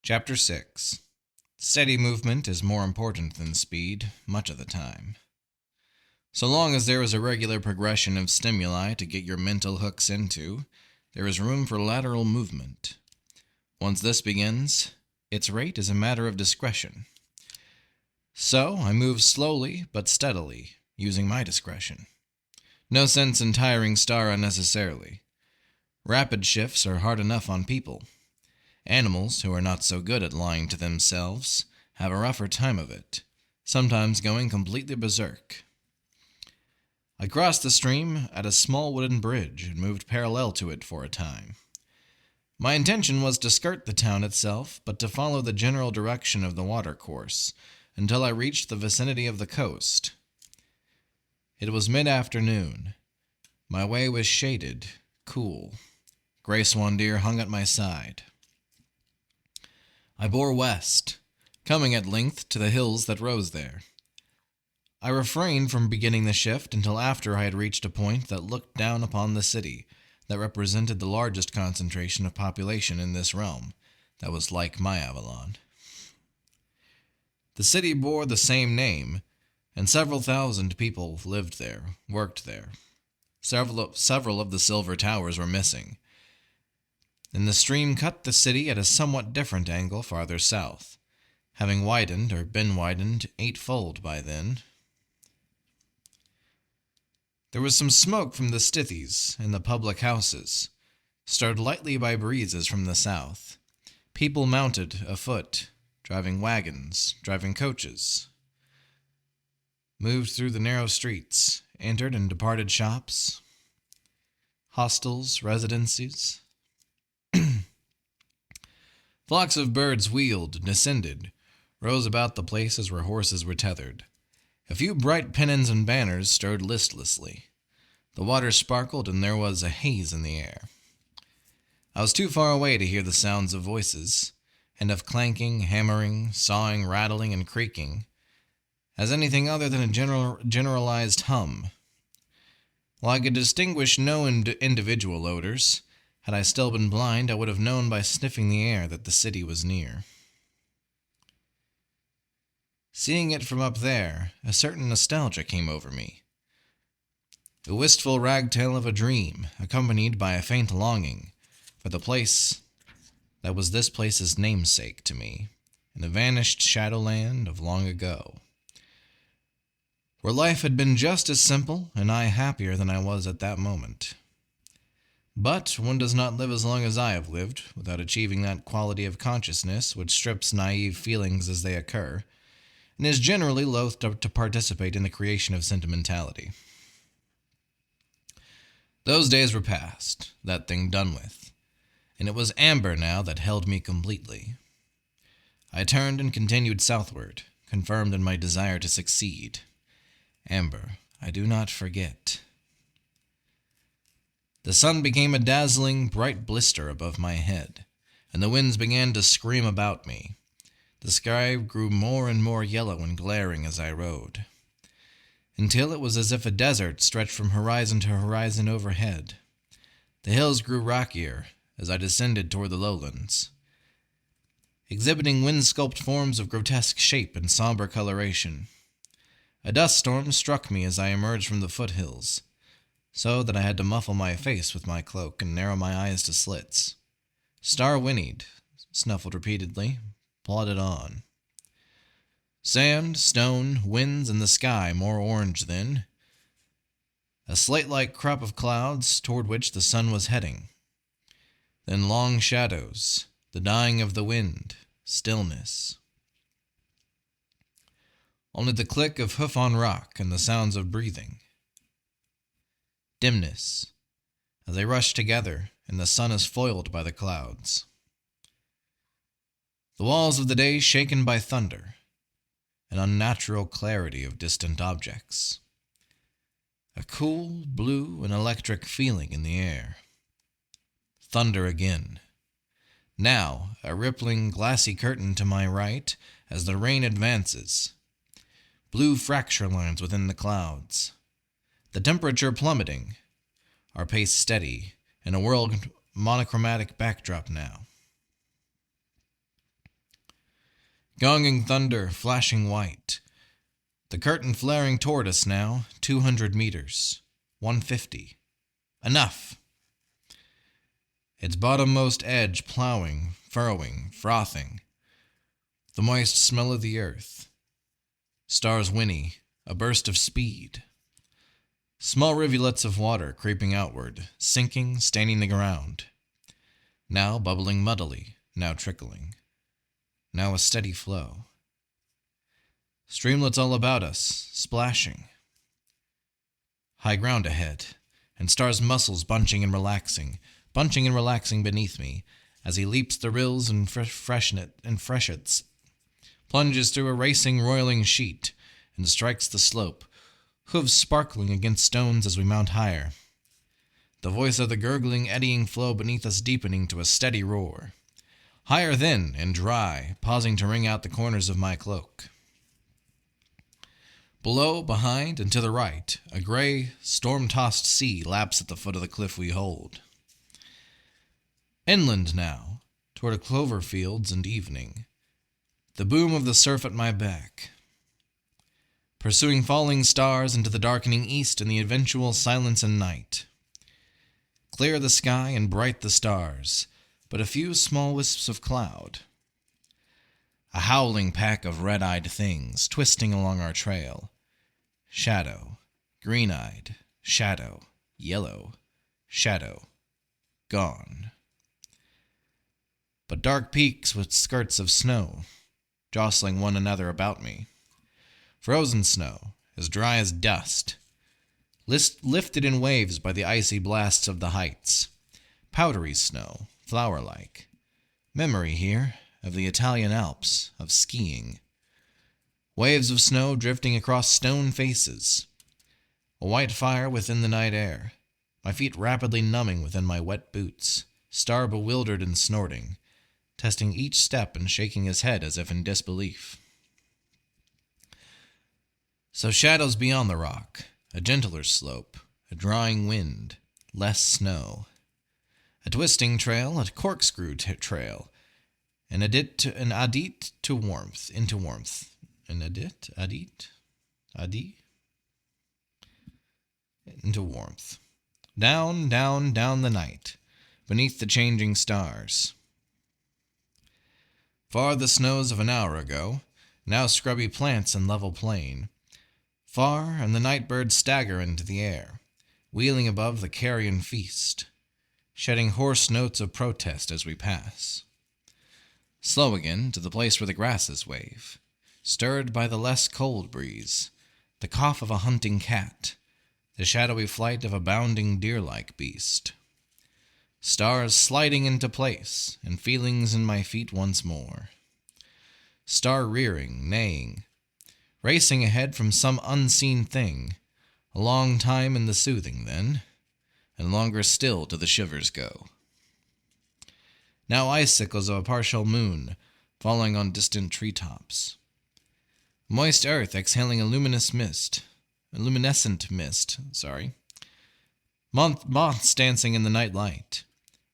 Chapter 6. Steady movement is more important than speed, much of the time. So long as there is a regular progression of stimuli to get your mental hooks into, there is room for lateral movement. Once this begins, its rate is a matter of discretion. So I move slowly but steadily, using my discretion. No sense in tiring Dara unnecessarily. Rapid shifts are hard enough on people. Animals, who are not so good at lying to themselves, have a rougher time of it, sometimes going completely berserk. I crossed the stream at a small wooden bridge and moved parallel to it for a time. My intention was to skirt the town itself, but to follow the general direction of the watercourse until I reached the vicinity of the coast. It was mid-afternoon. My way was shaded, cool. Gray swan deer hung at my side. I bore west, coming at length to the hills that rose there. I refrained from beginning the shift until after I had reached a point that looked down upon the city that represented the largest concentration of population in this realm that was like my Avalon. The city bore the same name, and several thousand people lived there, worked there. Several of the silver towers were missing, and the stream cut the city at a somewhat different angle farther south, having widened or been widened eightfold by then. There was some smoke from the stithies and the public houses, stirred lightly by breezes from the south. People mounted afoot, driving wagons, driving coaches, moved through the narrow streets, entered and departed shops, hostels, residencies. Flocks of birds wheeled, descended, rose about the places where horses were tethered. A few bright pennons and banners stirred listlessly. The water sparkled, and there was a haze in the air. I was too far away to hear the sounds of voices, and of clanking, hammering, sawing, rattling, and creaking, as anything other than a generalized hum. While I could distinguish no individual odors, had I still been blind, I would have known by sniffing the air that the city was near. Seeing it from up there, a certain nostalgia came over me. A wistful ragtale of a dream, accompanied by a faint longing for the place that was this place's namesake to me, in the vanished shadowland of long ago, where life had been just as simple and I happier than I was at that moment. But one does not live as long as I have lived without achieving that quality of consciousness which strips naive feelings as they occur, and is generally loath to participate in the creation of sentimentality. Those days were past, that thing done with, and it was amber now that held me completely. I turned and continued southward, confirmed in my desire to succeed. Amber, I do not forget. The sun became a dazzling, bright blister above my head, and the winds began to scream about me. The sky grew more and more yellow and glaring as I rode, until it was as if a desert stretched from horizon to horizon overhead. The hills grew rockier as I descended toward the lowlands, exhibiting wind-sculpted forms of grotesque shape and somber coloration. A dust storm struck me as I emerged from the foothills, so that I had to muffle my face with my cloak and narrow my eyes to slits. Star whinnied, snuffled repeatedly, plodded on. Sand, stone, winds, and the sky more orange then. A slate-like crop of clouds toward which the sun was heading. Then long shadows, the dying of the wind, stillness. Only the click of hoof on rock and the sounds of breathing. Dimness, as they rush together and the sun is foiled by the clouds. The walls of the day shaken by thunder, an unnatural clarity of distant objects. A cool, blue, and electric feeling in the air. Thunder again. Now, a rippling, glassy curtain to my right as the rain advances. Blue fracture lines within the clouds. The temperature plummeting, our pace steady, and a world monochromatic backdrop now. Gonging thunder, flashing white. The curtain flaring toward us now, 200 meters. 150. Enough! Its bottommost edge plowing, furrowing, frothing. The moist smell of the earth. Stars whinny, a burst of speed. Small rivulets of water creeping outward, sinking, staining the ground. Now bubbling muddily, now trickling. Now a steady flow. Streamlets all about us, splashing. High ground ahead, and Star's muscles bunching and relaxing beneath me, as he leaps the rills and freshets, plunges through a racing, roiling sheet, and strikes the slope, hooves sparkling against stones as we mount higher. The voice of the gurgling, eddying flow beneath us deepening to a steady roar. Higher then, and dry, pausing to wring out the corners of my cloak. Below, behind, and to the right, a gray, storm-tossed sea laps at the foot of the cliff we hold. Inland now, toward clover fields and evening, the boom of the surf at my back. Pursuing falling stars into the darkening east in the eventual silence and night. Clear the sky and bright the stars, but a few small wisps of cloud. A howling pack of red-eyed things twisting along our trail. Shadow, green-eyed, shadow, yellow, shadow, gone. But dark peaks with skirts of snow, jostling one another about me. Frozen snow, as dry as dust, lifted in waves by the icy blasts of the heights. Powdery snow, flower-like. Memory here of the Italian Alps, of skiing. Waves of snow drifting across stone faces. A white fire within the night air. My feet rapidly numbing within my wet boots. Star bewildered and snorting, testing each step and shaking his head as if in disbelief. So shadows beyond the rock, a gentler slope, a drawing wind, less snow. A twisting trail, a corkscrew trail, an adit to warmth, into warmth. An adit, into warmth. Down, down, down the night, beneath the changing stars. Far the snows of an hour ago, now scrubby plants and level plain. Far, and the night birds stagger into the air, wheeling above the carrion feast, shedding hoarse notes of protest as we pass. Slow again to the place where the grasses wave, stirred by the less cold breeze, the cough of a hunting cat, the shadowy flight of a bounding deer-like beast. Stars sliding into place, and feelings in my feet once more. Star rearing, neighing, racing ahead from some unseen thing, a long time in the soothing then, and longer still to the shivers go. Now icicles of a partial moon, falling on distant treetops. Moist earth exhaling a luminescent mist. Moths dancing in the night light.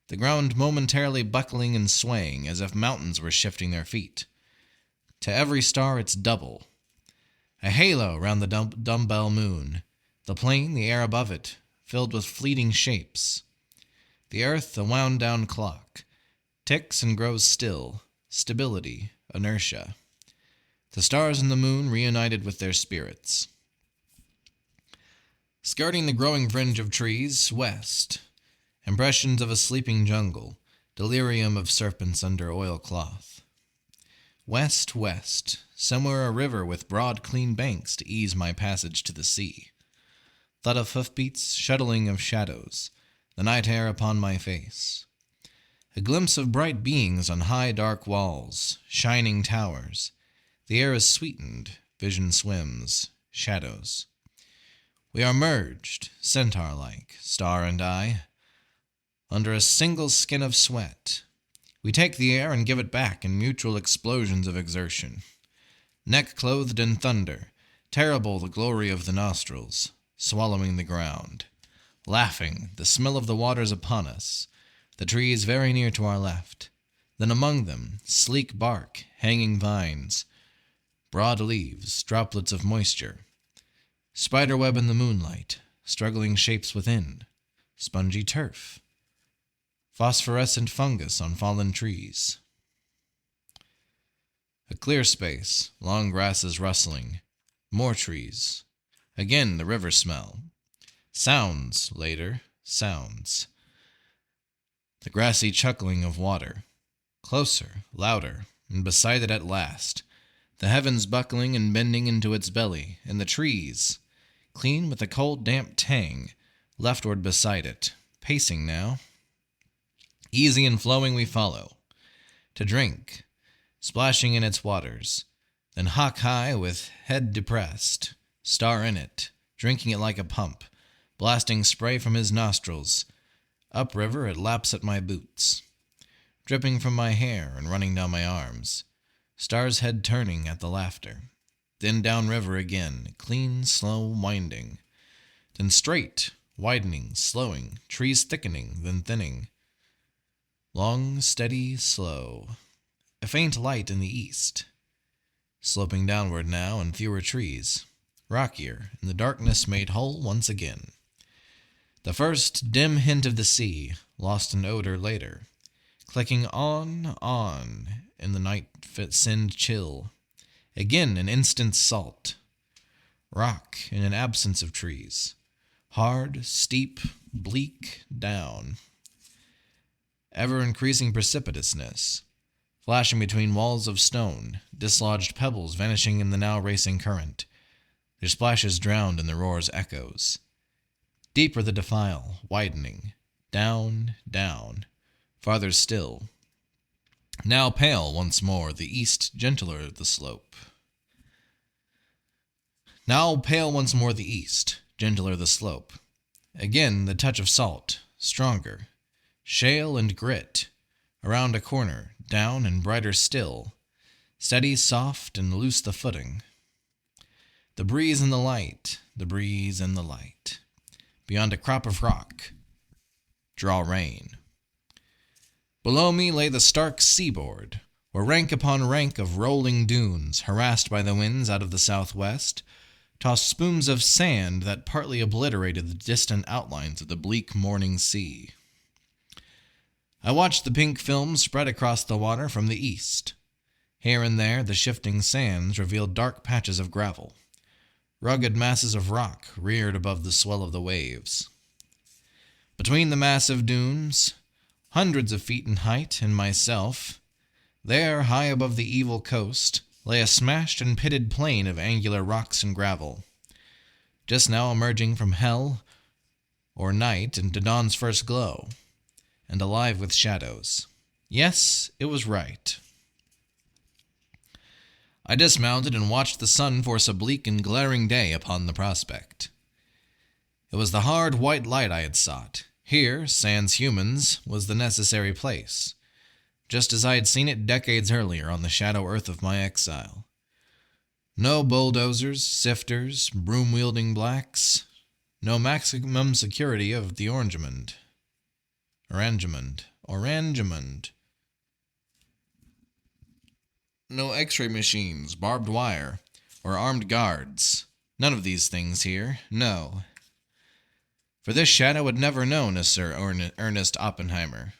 The ground momentarily buckling and swaying as if mountains were shifting their feet. To every star its double. A halo round the dumbbell moon. The plain, the air above it, filled with fleeting shapes. The earth, a wound-down clock. Ticks and grows still. Stability, inertia. The stars and the moon reunited with their spirits. Skirting the growing fringe of trees, west. Impressions of a sleeping jungle, delirium of serpents under oilcloth. West, west, somewhere a river with broad, clean banks to ease my passage to the sea. Thud of hoofbeats, shuttling of shadows, the night air upon my face. A glimpse of bright beings on high, dark walls, shining towers. The air is sweetened, vision swims, shadows. We are merged, centaur-like, Star and I, under a single skin of sweat. We take the air and give it back in mutual explosions of exertion. Neck clothed in thunder, terrible the glory of the nostrils, swallowing the ground. Laughing, the smell of the waters upon us, the trees very near to our left, Then among them, sleek bark, hanging vines, broad leaves, droplets of moisture, spiderweb in the moonlight, struggling shapes within, spongy turf, phosphorescent fungus on fallen trees. A clear space, long grasses rustling, more trees. Again the river smell. Sounds, later, sounds. The grassy chuckling of water. Closer, louder, and beside it at last, the heavens buckling and bending into its belly, and the trees, clean with a cold damp tang, leftward beside it, pacing now. Easy and flowing we follow, to drink, splashing in its waters, then hock high with head depressed, star in it, drinking it like a pump, blasting spray from his nostrils. Upriver it laps at my boots, dripping from my hair and running down my arms, star's head turning at the laughter. Then downriver again, clean, slow, winding. Then straight, widening, slowing, trees thickening, then thinning. Long, steady, slow. A faint light in the east. Sloping downward now, and fewer trees. Rockier, and the darkness made whole once again. The first dim hint of the sea, lost in odor later. Clicking on, in the night-sinned chill. Again an instant's salt. Rock in an absence of trees. Hard, steep, bleak, down. Ever-increasing precipitousness. Flashing between walls of stone, dislodged pebbles vanishing in the now racing current. Their splashes drowned in the roar's echoes. Deeper the defile, widening. Down, down. Farther still. Now pale once more, the east gentler the slope. Now pale once more the east, gentler the slope. Again the touch of salt, stronger. Shale and grit. Around a corner, down and brighter still. Steady, soft, and loose the footing. The breeze and the light, the breeze and the light. Beyond a crop of rock. Draw rein. Below me lay the stark seaboard, where rank upon rank of rolling dunes, harassed by the winds out of the southwest, tossed spumes of sand that partly obliterated the distant outlines of the bleak morning sea. I watched the pink film spread across the water from the east. Here and there the shifting sands revealed dark patches of gravel. Rugged masses of rock reared above the swell of the waves. Between the massive dunes, hundreds of feet in height, and myself, there, high above the evil coast, lay a smashed and pitted plain of angular rocks and gravel, just now emerging from hell or night into dawn's first glow, and alive with shadows. Yes, it was right. I dismounted and watched the sun force a bleak and glaring day upon the prospect. It was the hard white light I had sought. Here, sans humans, was the necessary place, just as I had seen it decades earlier on the shadow earth of my exile. No bulldozers, sifters, broom-wielding blacks, no maximum security of the Orangemund. No x-ray machines, barbed wire, or armed guards. None of these things here, no. For this shadow had never known a Sir Ernest Oppenheimer.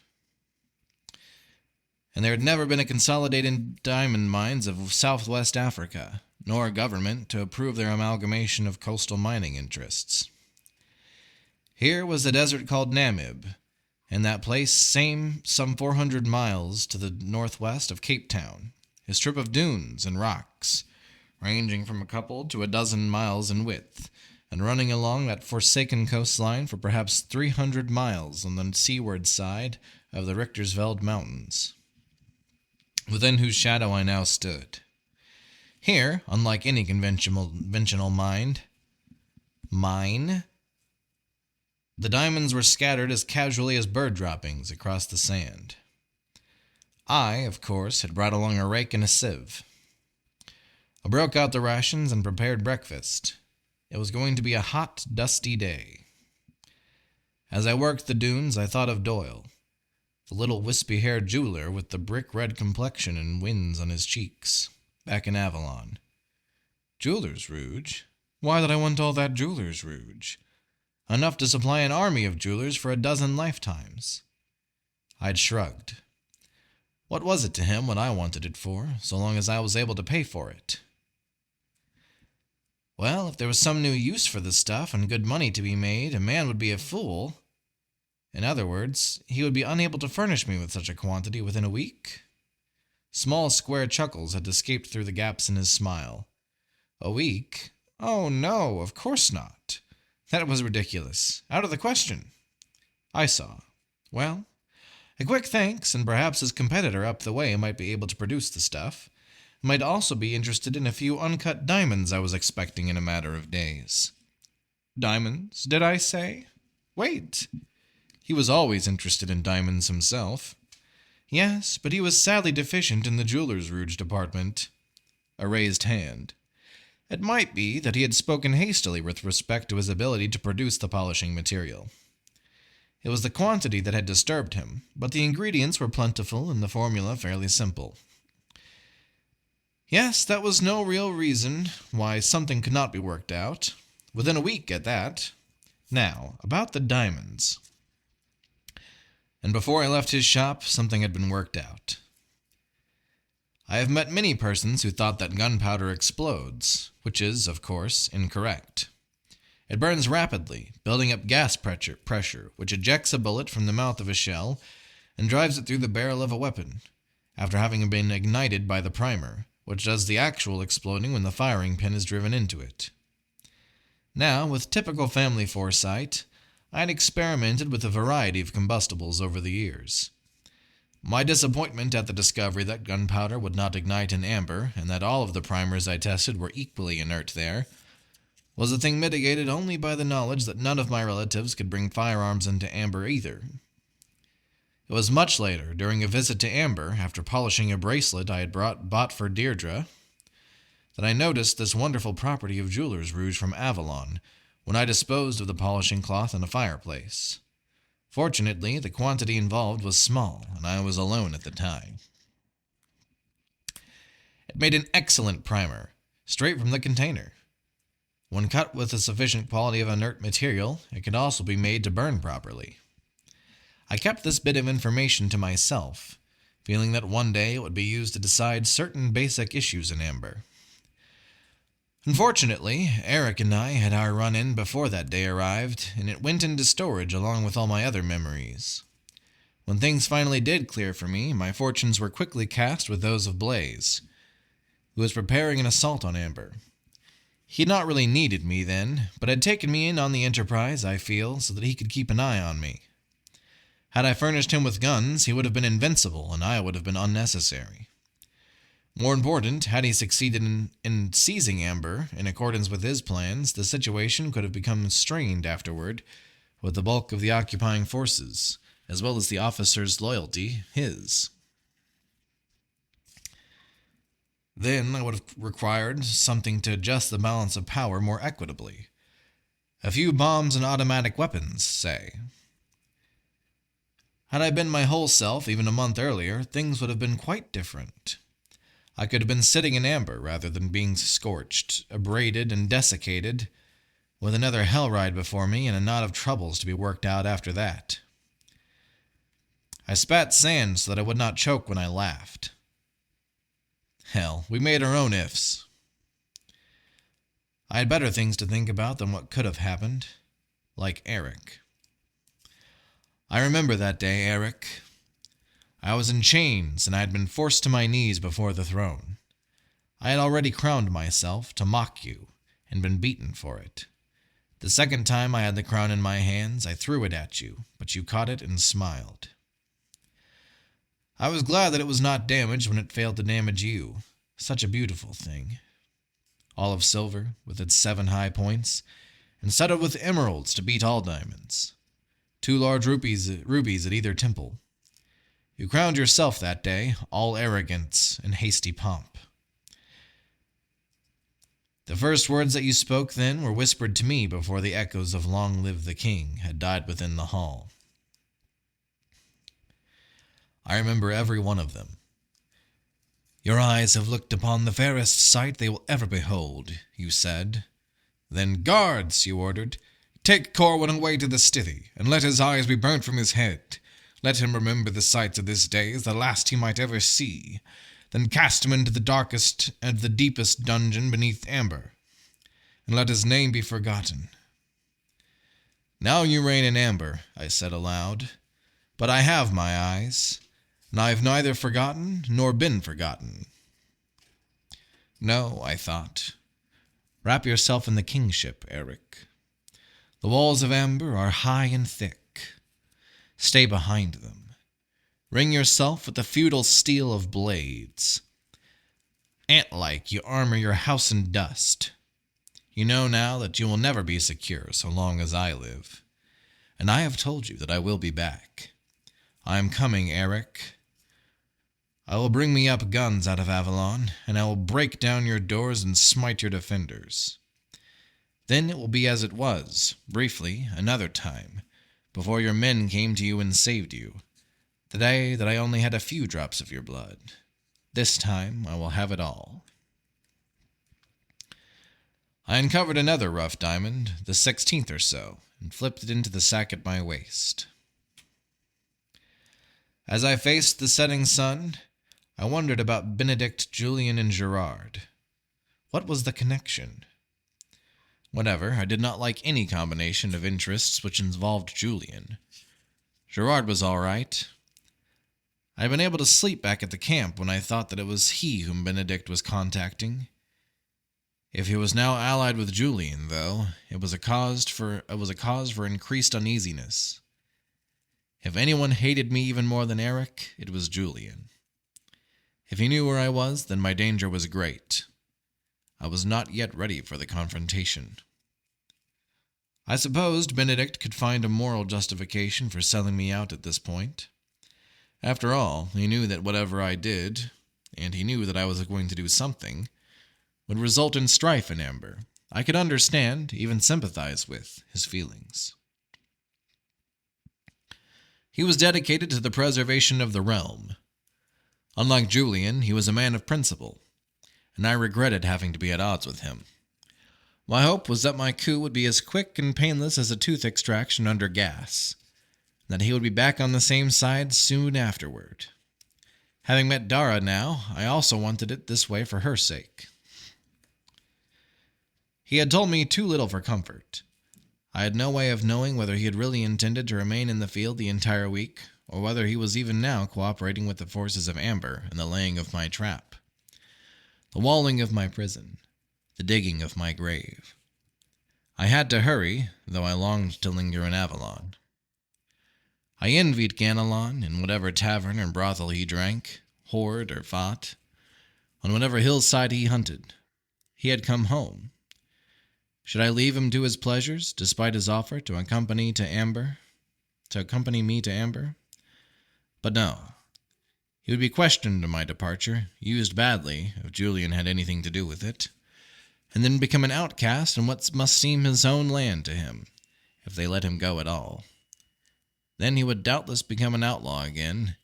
And there had never been a consolidated diamond mines of southwest Africa, nor a government to approve their amalgamation of coastal mining interests. Here was the desert called Namib, and that place some 400 miles to the northwest of Cape Town, a strip of dunes and rocks, ranging from a couple to a dozen miles in width, and running along that forsaken coastline for perhaps 300 miles on the seaward side of the Richtersveld Mountains, within whose shadow I now stood. Here, unlike any conventional mine, the diamonds were scattered as casually as bird droppings across the sand. I, of course, had brought along a rake and a sieve. I broke out the rations and prepared breakfast. It was going to be a hot, dusty day. As I worked the dunes, I thought of Doyle. The little wispy-haired jeweler with the brick-red complexion and wins on his cheeks, back in Avalon. Jeweler's rouge? Why did I want all that jeweler's rouge? Enough to supply an army of jewelers for 12 lifetimes. I'd shrugged. What was it to him what I wanted it for, so long as I was able to pay for it? Well, if there was some new use for the stuff and good money to be made, a man would be a fool. In other words, he would be unable to furnish me with such a quantity within a week. Small square chuckles had escaped through the gaps in his smile. A week? Oh no, of course not. That was ridiculous. Out of the question. I saw. Well, a quick thanks, and perhaps his competitor up the way might be able to produce the stuff. Might also be interested in a few uncut diamonds I was expecting in a matter of days. Diamonds, did I say? Wait. He was always interested in diamonds himself. Yes, but he was sadly deficient in the jeweler's rouge department. A raised hand. It might be that he had spoken hastily with respect to his ability to produce the polishing material. It was the quantity that had disturbed him, but the ingredients were plentiful and the formula fairly simple. Yes, that was no real reason why something could not be worked out. Within a week at that. Now, about the diamonds. And before I left his shop, something had been worked out. I have met many persons who thought that gunpowder explodes, which is, of course, incorrect. It burns rapidly, building up gas pressure, which ejects a bullet from the mouth of a shell and drives it through the barrel of a weapon, after having been ignited by the primer, which does the actual exploding when the firing pin is driven into it. Now, with typical family foresight, I had experimented with a variety of combustibles over the years. My disappointment at the discovery that gunpowder would not ignite in amber, and that all of the primers I tested were equally inert there, was a thing mitigated only by the knowledge that none of my relatives could bring firearms into amber either. It was much later, during a visit to Amber, after polishing a bracelet I had bought for Deirdre, that I noticed this wonderful property of jeweler's rouge from Avalon when I disposed of the polishing cloth in a fireplace. Fortunately, the quantity involved was small, and I was alone at the time. It made an excellent primer, straight from the container. When cut with a sufficient quality of inert material, it could also be made to burn properly. I kept this bit of information to myself, feeling that one day it would be used to decide certain basic issues in amber. Unfortunately, Eric and I had our run-in before that day arrived, and it went into storage along with all my other memories. When things finally did clear for me, my fortunes were quickly cast with those of Blaze, who was preparing an assault on Amber. He had not really needed me then, but had taken me in on the enterprise, I feel, so that he could keep an eye on me. Had I furnished him with guns, he would have been invincible, and I would have been unnecessary. More important, had he succeeded in seizing Amber, in accordance with his plans, the situation could have become strained afterward, with the bulk of the occupying forces, as well as the officers' loyalty, his. Then I would have required something to adjust the balance of power more equitably. A few bombs and automatic weapons, say. Had I been my whole self even a month earlier, things would have been quite different. I could have been sitting in amber rather than being scorched, abraded, and desiccated, with another hell ride before me and a knot of troubles to be worked out after that. I spat sand so that I would not choke when I laughed. Hell, we made our own ifs. I had better things to think about than what could have happened, like Eric. I remember that day, Eric. I was in chains, and I had been forced to my knees before the throne. I had already crowned myself to mock you, and been beaten for it. The second time I had the crown in my hands, I threw it at you, but you caught it and smiled. I was glad that it was not damaged when it failed to damage you. Such a beautiful thing. All of silver, with its 7 high points, and studded with emeralds to beat all diamonds. 2 large rubies at either temple. You crowned yourself that day, all arrogance and hasty pomp. The first words that you spoke then were whispered to me before the echoes of "Long live the King" had died within the hall. I remember every one of them. Your eyes have looked upon the fairest sight they will ever behold, you said. Then, guards, you ordered, take Corwin away to the stithy, and let his eyes be burnt from his head. Let him remember the sights of this day as the last he might ever see. Then cast him into the darkest and the deepest dungeon beneath amber, and let his name be forgotten. Now you reign in amber, I said aloud, but I have my eyes, and I have neither forgotten nor been forgotten. No, I thought. Wrap yourself in the kingship, Eric. The walls of amber are high and thick. Stay behind them. Ring yourself with the feudal steel of blades. Ant-like, you armor your house in dust. You know now that you will never be secure so long as I live. And I have told you that I will be back. I am coming, Eric. I will bring me up guns out of Avalon, and I will break down your doors and smite your defenders. Then it will be as it was, briefly, another time, before your men came to you and saved you, the day that I only had a few drops of your blood. This time I will have it all. I uncovered another rough diamond, the 16th or so, and flipped it into the sack at my waist. As I faced the setting sun, I wondered about Benedict, Julian, and Gerard. What was the connection? Whatever, I did not like any combination of interests which involved Julian. Gerard was all right. I had been able to sleep back at the camp when I thought that it was he whom Benedict was contacting. If he was now allied with Julian, though, it was a cause for increased uneasiness. If anyone hated me even more than Eric, it was Julian. If he knew where I was, then my danger was great. I was not yet ready for the confrontation. I supposed Benedict could find a moral justification for selling me out at this point. After all, he knew that whatever I did, and he knew that I was going to do something, would result in strife in Amber. I could understand, even sympathize with, his feelings. He was dedicated to the preservation of the realm. Unlike Julian, he was a man of principle, and I regretted having to be at odds with him. My hope was that my coup would be as quick and painless as a tooth extraction under gas, and that he would be back on the same side soon afterward. Having met Dara now, I also wanted it this way for her sake. He had told me too little for comfort. I had no way of knowing whether he had really intended to remain in the field the entire week, or whether he was even now cooperating with the forces of Amber in the laying of my trap, the walling of my prison, the digging of my grave. I had to hurry, though I longed to linger in Avalon. I envied Ganelon in whatever tavern or brothel he drank, whored or fought, on whatever hillside he hunted. He had come home. Should I leave him to his pleasures, despite his offer to accompany me to Amber? But no. He would be questioned on my departure, used badly, if Julian had anything to do with it, and then become an outcast in what must seem his own land to him, if they let him go at all. Then he would doubtless become an outlaw again,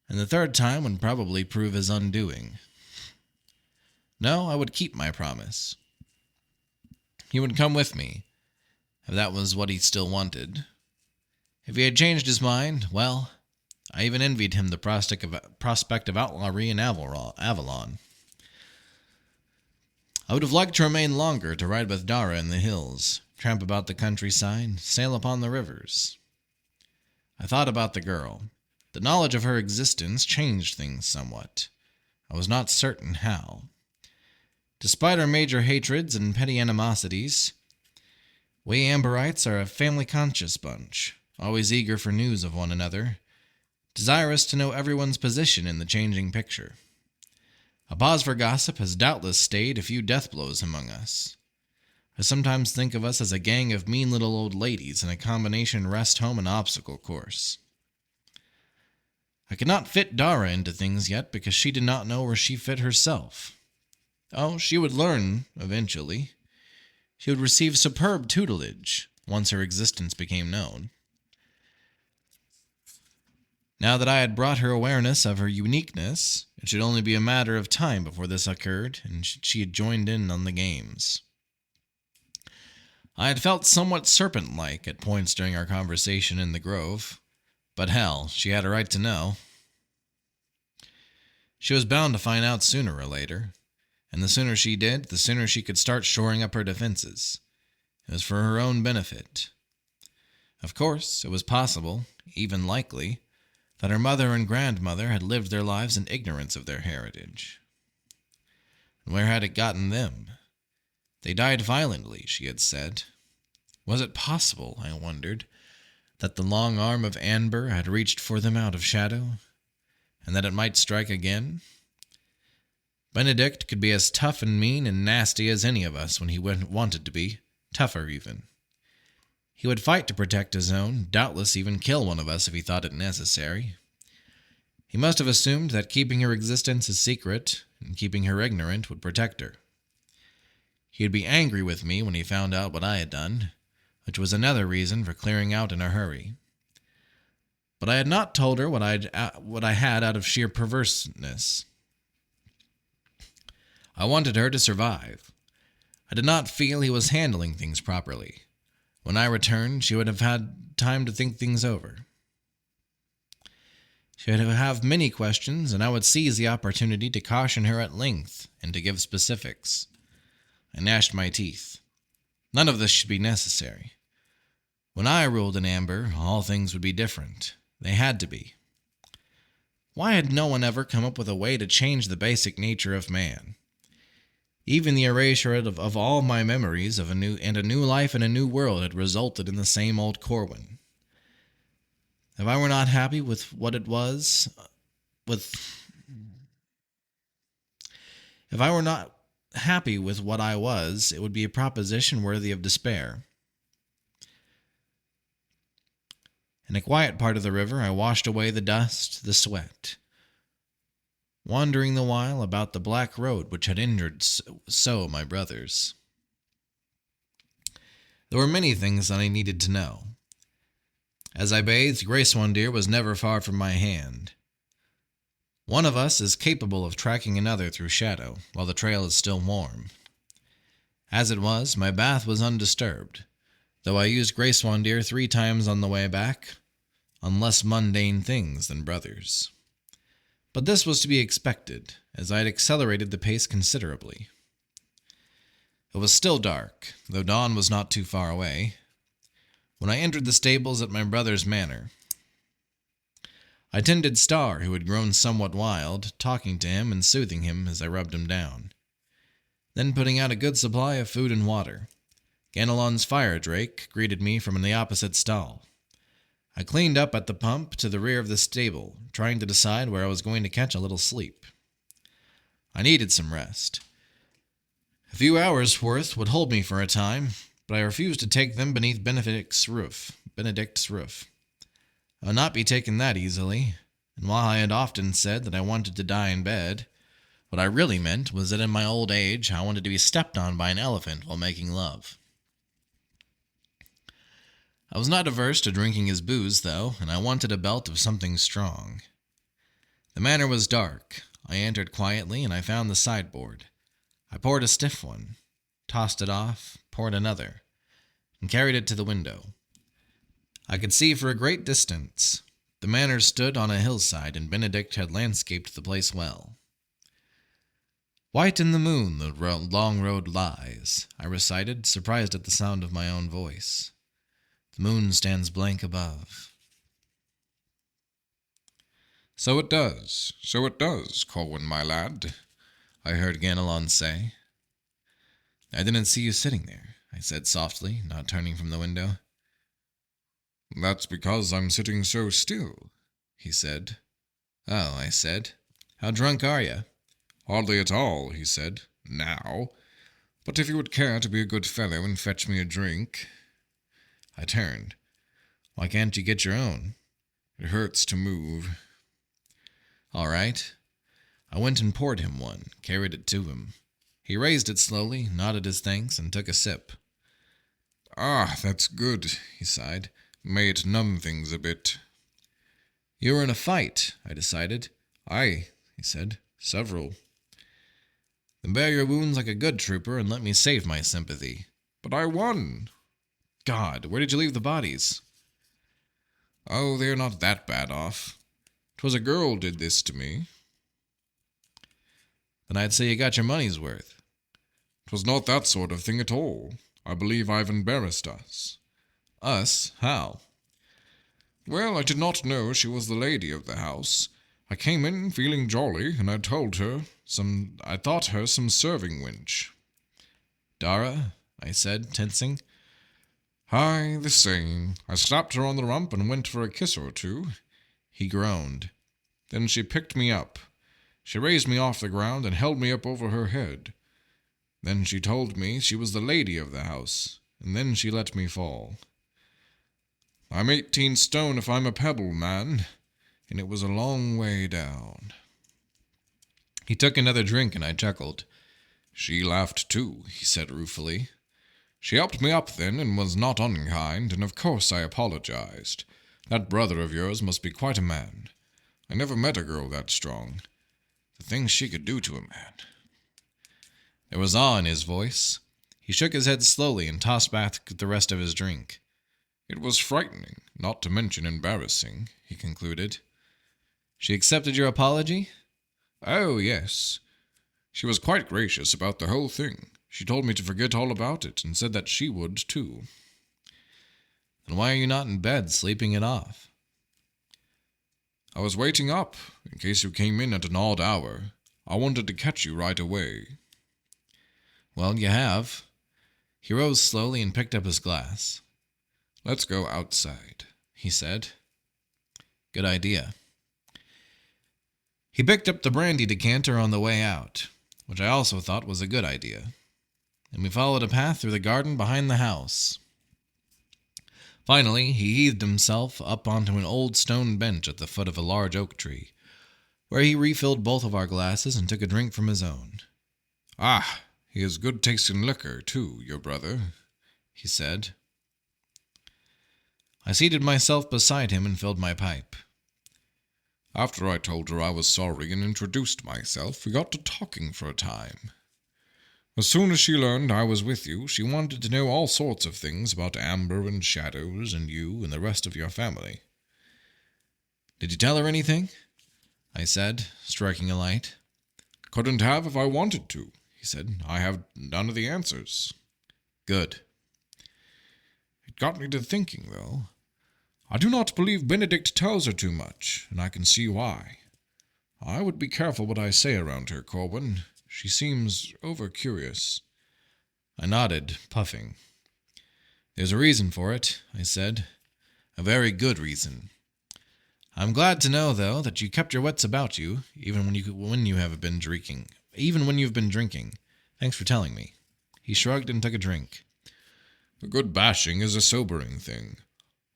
and the third time would probably prove his undoing. No, I would keep my promise. He would come with me, if that was what he still wanted. If he had changed his mind, well, I even envied him the prospect of outlawry in Avalon. I would have liked to remain longer to ride with Dara in the hills, tramp about the countryside, sail upon the rivers. I thought about the girl. The knowledge of her existence changed things somewhat. I was not certain how. Despite our major hatreds and petty animosities, we Amberites are a family-conscious bunch, always eager for news of one another, desirous to know everyone's position in the changing picture. A pause for gossip has doubtless stayed a few death blows among us. I sometimes think of us as a gang of mean little old ladies in a combination rest home and obstacle course. I could not fit Dara into things yet because she did not know where she fit herself. Oh, she would learn eventually. She would receive superb tutelage once her existence became known. Now that I had brought her awareness of her uniqueness, it should only be a matter of time before this occurred, and she had joined in on the games. I had felt somewhat serpent-like at points during our conversation in the grove, but hell, she had a right to know. She was bound to find out sooner or later, and the sooner she did, the sooner she could start shoring up her defenses. It was for her own benefit. Of course, it was possible, even likely, that her mother and grandmother had lived their lives in ignorance of their heritage. And where had it gotten them? They died violently, she had said. Was it possible, I wondered, that the long arm of Amber had reached for them out of shadow, and that it might strike again? Benedict could be as tough and mean and nasty as any of us when he wanted to be, tougher even. He would fight to protect his own, doubtless even kill one of us if he thought it necessary. He must have assumed that keeping her existence a secret and keeping her ignorant would protect her. He would be angry with me when he found out what I had done, which was another reason for clearing out in a hurry. But I had not told her what I had out of sheer perverseness. I wanted her to survive. I did not feel he was handling things properly. When I returned, she would have had time to think things over. She would have many questions, and I would seize the opportunity to caution her at length and to give specifics. I gnashed my teeth. None of this should be necessary. When I ruled in Amber, all things would be different. They had to be. Why had no one ever come up with a way to change the basic nature of man? Even the erasure of all my memories of a new life in a new world had resulted in the same old Corwin. If I were not happy with what it was, if I were not happy with what I was, it would be a proposition worthy of despair. In a quiet part of the river, I washed away the dust, the sweat, wandering the while about the black road which had injured so my brothers. There were many things that I needed to know. As I bathed, Grace-Wandir was never far from my hand. One of us is capable of tracking another through shadow, while the trail is still warm. As it was, my bath was undisturbed, though I used Grace-Wandir 3 times on the way back, on less mundane things than brothers. But this was to be expected, as I had accelerated the pace considerably. It was still dark, though dawn was not too far away, when I entered the stables at my brother's manor. I tended Star, who had grown somewhat wild, talking to him and soothing him as I rubbed him down, then putting out a good supply of food and water. Ganelon's fire drake greeted me from the opposite stall. I cleaned up at the pump to the rear of the stable, trying to decide where I was going to catch a little sleep. I needed some rest. A few hours' worth would hold me for a time, but I refused to take them beneath Benedict's roof. I would not be taken that easily, and while I had often said that I wanted to die in bed, what I really meant was that in my old age I wanted to be stepped on by an elephant while making love. I was not averse to drinking his booze, though, and I wanted a belt of something strong. The manor was dark. I entered quietly, and I found the sideboard. I poured a stiff one, tossed it off, poured another, and carried it to the window. I could see for a great distance. The manor stood on a hillside, and Benedict had landscaped the place well. "White in the moon the long road lies," I recited, surprised at the sound of my own voice. "The moon stands blank above." So it does, Corwin, my lad," I heard Ganelon say. "I didn't see you sitting there," I said softly, not turning from the window. "That's because I'm sitting so still," he said. "Oh," I said. "How drunk are you?" "Hardly at all," he said, "now. But if you would care to be a good fellow and fetch me a drink." I turned. "Why can't you get your own?" "It hurts to move." "All right." I went and poured him one, carried it to him. He raised it slowly, nodded his thanks, and took a sip. "Ah, that's good," he sighed. "May it numb things a bit." You were in a fight, I decided. Aye, he said. Several. Then bear your wounds like a good trooper and let me save my sympathy. But I won. God, where did you leave the bodies? Oh, they're not that bad off. 'Twas a girl did this to me. Then I'd say you got your money's worth. 'Twas not that sort of thing at all. I believe I've embarrassed us. Us? How? Well, I did not know she was the lady of the house. I came in feeling jolly, and I thought her some serving wench. Dara? I said, tensing. Aye, the same. I slapped her on the rump and went for a kiss or two. He groaned. Then she picked me up. She raised me off the ground and held me up over her head. Then she told me she was the lady of the house, and then she let me fall. I'm 18 stone if I'm a pebble, man, and it was a long way down. He took another drink, and I chuckled. She laughed too, he said ruefully. She helped me up then, and was not unkind, and of course I apologized. That brother of yours must be quite a man. I never met a girl that strong. The things she could do to a man. There was awe in his voice. He shook his head slowly and tossed back the rest of his drink. It was frightening, not to mention embarrassing, he concluded. She accepted your apology? Oh, yes. She was quite gracious about the whole thing. She told me to forget all about it, and said that she would, too. Then why are you not in bed, sleeping it off? I was waiting up, in case you came in at an odd hour. I wanted to catch you right away. Well, you have. He rose slowly and picked up his glass. Let's go outside, he said. Good idea. He picked up the brandy decanter on the way out, which I also thought was a good idea, and we followed a path through the garden behind the house. Finally, he heaved himself up onto an old stone bench at the foot of a large oak tree, where he refilled both of our glasses and took a drink from his own. Ah, he has good taste in liquor, too, your brother, he said. I seated myself beside him and filled my pipe. After I told her I was sorry and introduced myself, we got to talking for a time. As soon as she learned I was with you, she wanted to know all sorts of things about Amber and Shadows and you and the rest of your family. Did you tell her anything? I said, striking a light. Couldn't have if I wanted to, he said. I have none of the answers. Good. It got me to thinking, though. I do not believe Benedict tells her too much, and I can see why. I would be careful what I say around her, Corwin. She seems over-curious. I nodded, puffing. There's a reason for it, I said. A very good reason. I'm glad to know, though, that you kept your wits about you, even when you have been drinking. Even when you've been drinking. Thanks for telling me. He shrugged and took a drink. A good bashing is a sobering thing.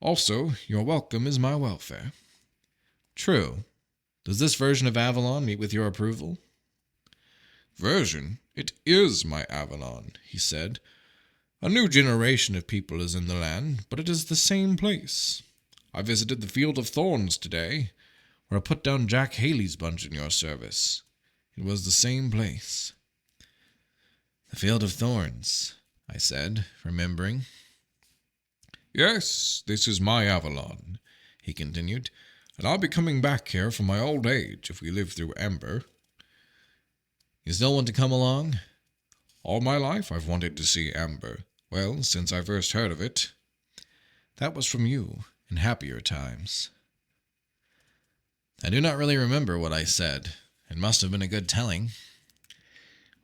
Also, your welcome is my welfare. True. Does this version of Avalon meet with your approval? Version? It is my Avalon, he said. A new generation of people is in the land, but it is the same place. I visited the Field of Thorns today, where I put down Jack Haley's bunch in your service. It was the same place. The Field of Thorns, I said, remembering. Yes, this is my Avalon, he continued, and I'll be coming back here for my old age if we live through Amber. You still want to come along? All my life I've wanted to see Amber. Well, since I first heard of it. That was from you, in happier times. I do not really remember what I said. It must have been a good telling.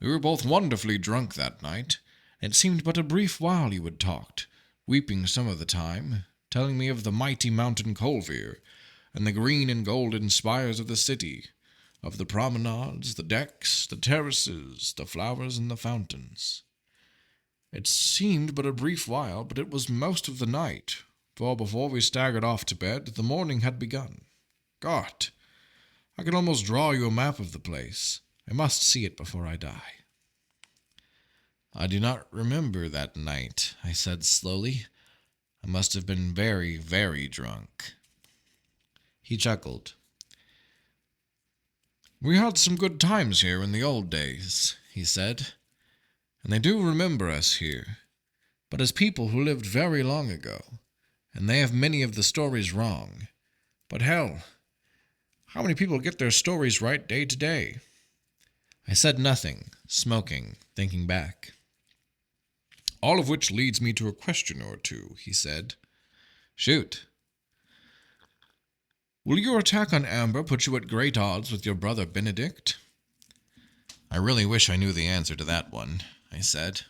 We were both wonderfully drunk that night, and it seemed but a brief while you had talked, weeping some of the time, telling me of the mighty mountain Colvere, and the green and golden spires of the city, of the promenades, the decks, the terraces, the flowers, and the fountains. It seemed but a brief while, but it was most of the night, for before we staggered off to bed, the morning had begun. God, I can almost draw you a map of the place. I must see it before I die. I do not remember that night, I said slowly. I must have been very, very drunk. He chuckled. "We had some good times here in the old days," he said, "and they do remember us here, but as people who lived very long ago, and they have many of the stories wrong. But hell, how many people get their stories right day to day?" I said nothing, smoking, thinking back. "All of which leads me to a question or two," he said. "Shoot." "Will your attack on Amber put you at great odds with your brother Benedict?" "I really wish I knew the answer to that one," I said.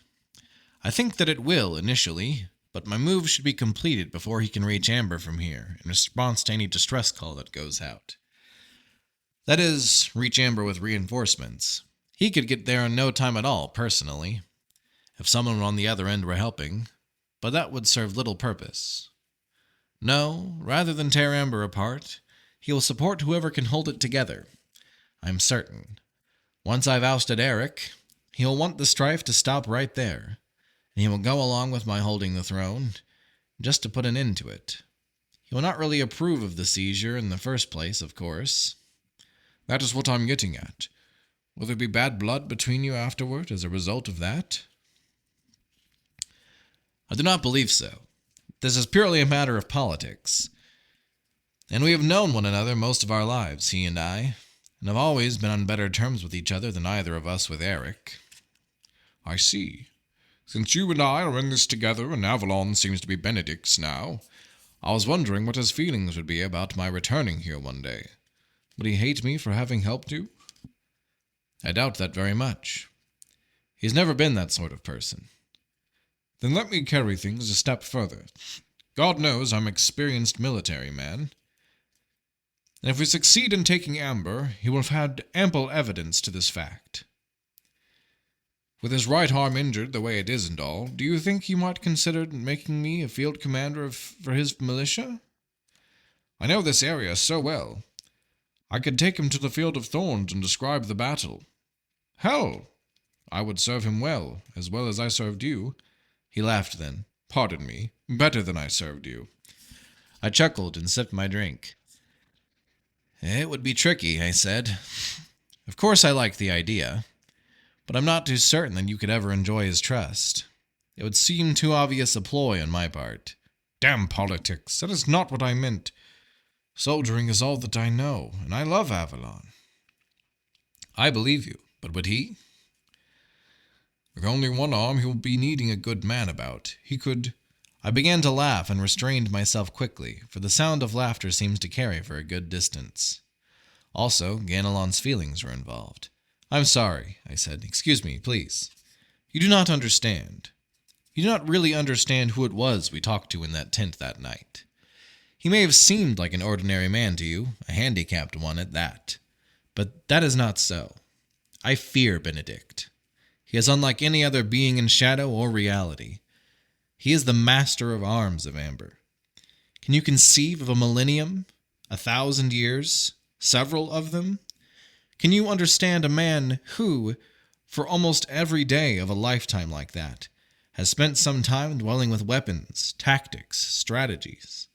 "I think that it will, initially, but my move should be completed before he can reach Amber from here, in response to any distress call that goes out. That is, reach Amber with reinforcements. He could get there in no time at all, personally, if someone on the other end were helping, but that would serve little purpose. No, rather than tear Amber apart, he will support whoever can hold it together. I'm certain. Once I've ousted Eric, he will want the strife to stop right there, and he will go along with my holding the throne, just to put an end to it. He will not really approve of the seizure in the first place, of course." "That is what I'm getting at. Will there be bad blood between you afterward as a result of that?" "I do not believe so. This is purely a matter of politics. And we have known one another most of our lives, he and I, and have always been on better terms with each other than either of us with Eric." "I see. Since you and I are in this together, and Avalon seems to be Benedict's now, I was wondering what his feelings would be about my returning here one day. Would he hate me for having helped you?" "I doubt that very much. He's never been that sort of person." "Then let me carry things a step further. God knows I'm an experienced military man. And if we succeed in taking Amber, he will have had ample evidence to this fact. With his right arm injured the way it is and all, do you think he might consider making me a field commander for his militia? I know this area so well. I could take him to the Field of Thorns and describe the battle. Hell, I would serve him well as I served you." He laughed then. "Pardon me, better than I served you." I chuckled and sipped my drink. "It would be tricky," I said. "Of course I like the idea, but I'm not too certain that you could ever enjoy his trust. It would seem too obvious a ploy on my part." "Damn politics, that is not what I meant. Soldiering is all that I know, and I love Avalon." "I believe you, but would he?" "With only one arm, he will be needing a good man about. He could—" I began to laugh and restrained myself quickly, for the sound of laughter seems to carry for a good distance. Also, Ganelon's feelings were involved. "I'm sorry," I said. "Excuse me, please. You do not understand. You do not really understand who it was we talked to in that tent that night. He may have seemed like an ordinary man to you, a handicapped one at that. But that is not so. I fear Benedict. He is unlike any other being in shadow or reality. He is the master of arms of Amber. Can you conceive of a millennium? 1,000 years? Several of them? Can you understand a man who, for almost every day of a lifetime like that, has spent some time dwelling with weapons, tactics, strategies?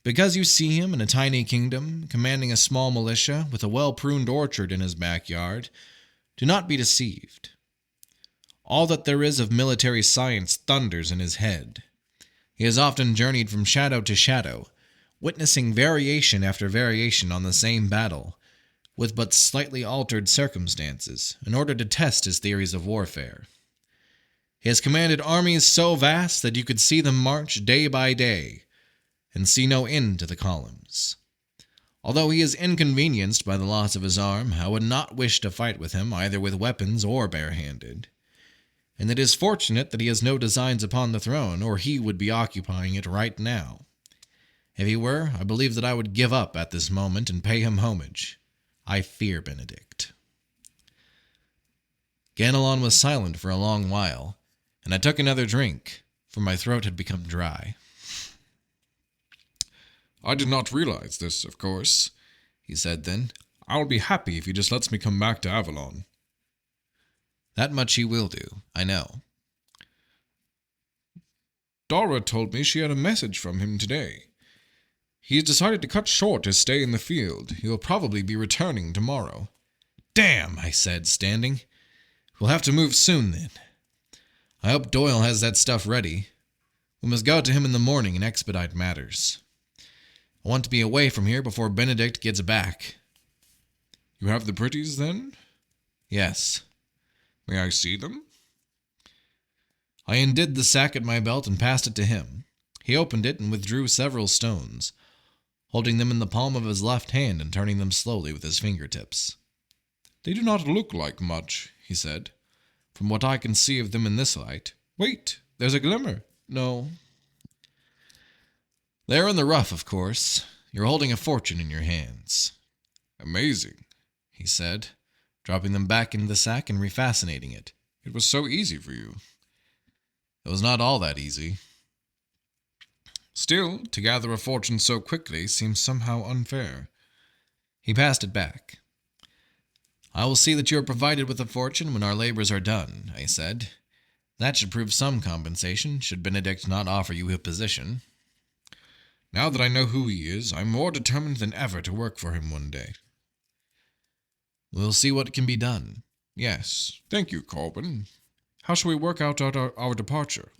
Because you see him in a tiny kingdom, commanding a small militia with a well-pruned orchard in his backyard, do not be deceived. All that there is of military science thunders in his head. He has often journeyed from shadow to shadow, witnessing variation after variation on the same battle, with but slightly altered circumstances, in order to test his theories of warfare. He has commanded armies so vast that you could see them march day by day, and see no end to the columns. Although he is inconvenienced by the loss of his arm, I would not wish to fight with him either with weapons or barehanded. And it is fortunate that he has no designs upon the throne, or he would be occupying it right now. If he were, I believe that I would give up at this moment and pay him homage. I fear Benedict." Ganelon was silent for a long while, and I took another drink, for my throat had become dry. "I did not realize this, of course," he said then. "I'll be happy if he just lets me come back to Avalon." "That much he will do, I know." "Dara told me she had a message from him today. He has decided to cut short his stay in the field. He will probably be returning tomorrow. Damn, I said, standing. We'll have to move soon, then. I hope Doyle has that stuff ready. We must go to him in the morning and expedite matters. I want to be away from here before Benedict gets back. You have the pretties, then? Yes. May I see them? I undid the sack at my belt and passed it to him. He opened it and withdrew several stones, holding them in the palm of his left hand and turning them slowly with his fingertips. They do not look like much, he said, from what I can see of them in this light. Wait, there's a glimmer. No. They're in the rough, of course. You're holding a fortune in your hands. Amazing, he said, dropping them back into the sack and refascinating it. It was so easy for you. It was not all that easy. Still, to gather a fortune so quickly seems somehow unfair. He passed it back. I will see that you are provided with a fortune when our labors are done, I said. That should prove some compensation, should Benedict not offer you a position. Now that I know who he is, I'm more determined than ever to work for him one day. We'll see what can be done. Yes, thank you, Corbin. How shall we work out our departure?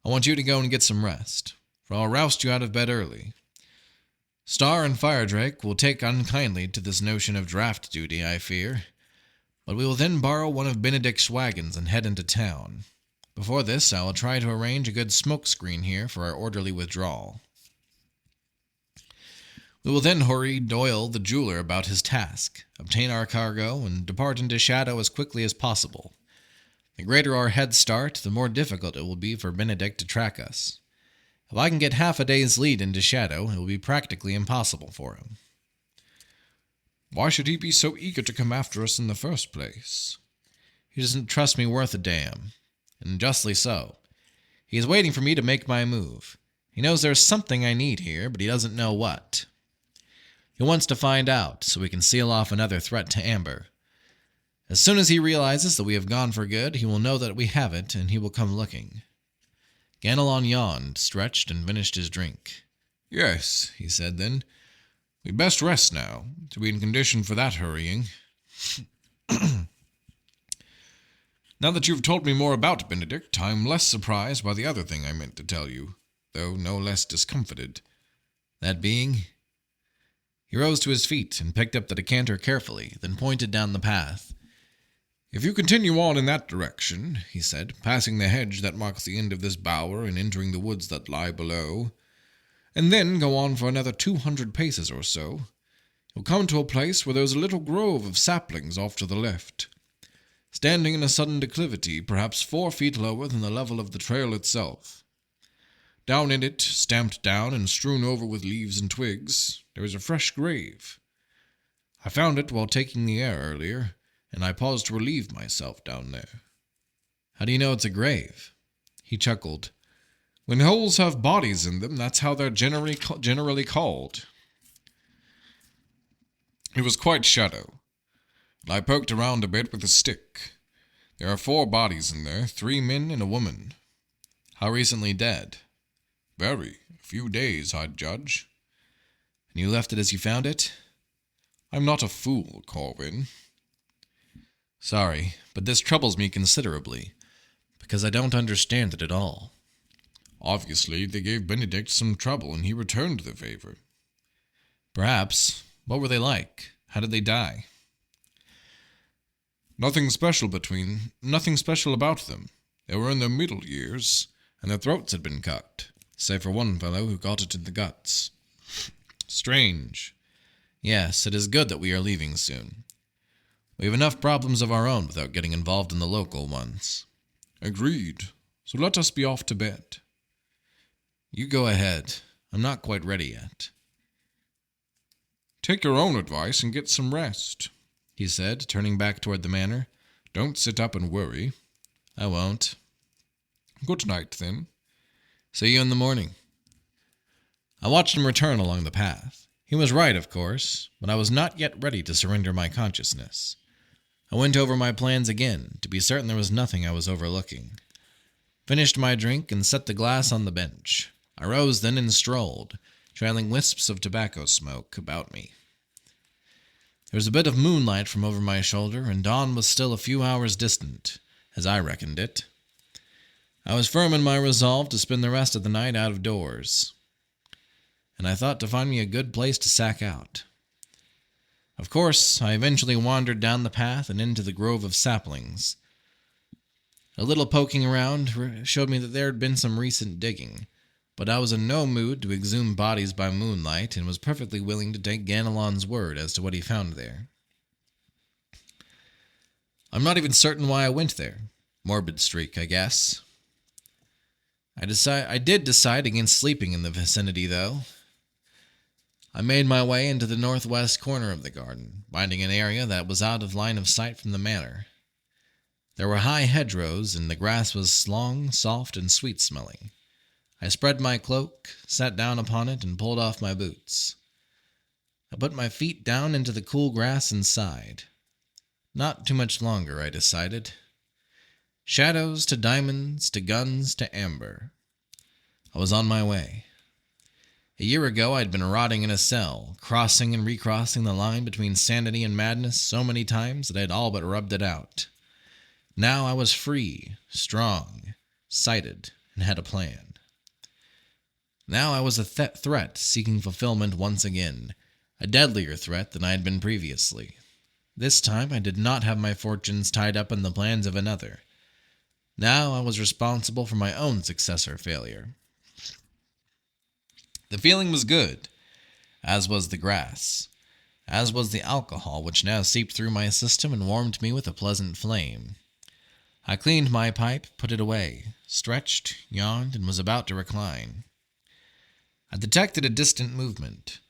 I want you to go and get some rest, for I'll roust you out of bed early. Star and Firedrake will take unkindly to this notion of draft duty, I fear, but we will then borrow one of Benedict's wagons and head into town. Before this, I will try to arrange a good smoke screen here for our orderly withdrawal. We will then hurry Doyle the jeweler about his task, obtain our cargo, and depart into Shadow as quickly as possible. The greater our head start, the more difficult it will be for Benedict to track us. If I can get half a day's lead into Shadow, it will be practically impossible for him. Why should he be so eager to come after us in the first place? He doesn't trust me worth a damn, and justly so. He is waiting for me to make my move. He knows there's something I need here, but he doesn't know what. He wants to find out, so we can seal off another threat to Amber. As soon as he realizes that we have gone for good, he will know that we have it, and he will come looking. Ganelon yawned, stretched, and finished his drink. Yes, he said then. We'd best rest now, to be in condition for that hurrying. Now that you've told me more about Benedict, I'm less surprised by the other thing I meant to tell you, though no less discomfited. That being... He rose to his feet and picked up the decanter carefully, then pointed down the path. If you continue on in that direction, he said, passing the hedge that marks the end of this bower and entering the woods that lie below, and then go on for another 200 paces or so, you'll come to a place where there's a little grove of saplings off to the left, standing in a sudden declivity, perhaps 4 feet lower than the level of the trail itself. Down in it, stamped down and strewn over with leaves and twigs, there is a fresh grave. I found it while taking the air earlier, and I paused to relieve myself down there. How do you know it's a grave? He chuckled. When holes have bodies in them, that's how they're generally called. It was quite shallow, and I poked around a bit with a stick. There are 4 bodies in there, 3 men and a woman. How recently dead? Very. A few days, I'd judge. And you left it as you found it? I'm not a fool, Corwin. Sorry, but this troubles me considerably, because I don't understand it at all. Obviously, they gave Benedict some trouble, and he returned the favor. Perhaps. What were they like? How did they die? Nothing special about them. They were in their middle years, and their throats had been cut, save for one fellow who got it in the guts. Strange. Yes, it is good that we are leaving soon. We have enough problems of our own without getting involved in the local ones. Agreed. So let us be off to bed. You go ahead. I'm not quite ready yet. Take your own advice and get some rest, he said, turning back toward the manor. Don't sit up and worry. I won't. Good night, then. See you in the morning. I watched him return along the path. He was right, of course, but I was not yet ready to surrender my consciousness. I went over my plans again, to be certain there was nothing I was overlooking. Finished my drink and set the glass on the bench. I rose then and strolled, trailing wisps of tobacco smoke about me. There was a bit of moonlight from over my shoulder, and dawn was still a few hours distant, as I reckoned it. I was firm in my resolve to spend the rest of the night out of doors, and I thought to find me a good place to sack out. Of course, I eventually wandered down the path and into the grove of saplings. A little poking around showed me that there had been some recent digging, but I was in no mood to exhume bodies by moonlight and was perfectly willing to take Ganelon's word as to what he found there. I'm not even certain why I went there. Morbid streak, I guess. I did decide against sleeping in the vicinity, though. I made my way into the northwest corner of the garden, finding an area that was out of line of sight from the manor. There were high hedgerows, and the grass was long, soft, and sweet-smelling. I spread my cloak, sat down upon it, and pulled off my boots. I put my feet down into the cool grass and sighed. Not too much longer, I decided. Shadows to diamonds, to guns, to amber. I was on my way. A year ago, I'd been rotting in a cell, crossing and recrossing the line between sanity and madness so many times that I'd all but rubbed it out. Now I was free, strong, sighted, and had a plan. Now I was a threat seeking fulfillment once again, a deadlier threat than I had been previously. This time I did not have my fortunes tied up in the plans of another. Now I was responsible for my own success or failure. The feeling was good, as was the grass, as was the alcohol which now seeped through my system and warmed me with a pleasant flame. I cleaned my pipe, put it away, stretched, yawned, and was about to recline. I detected a distant movement,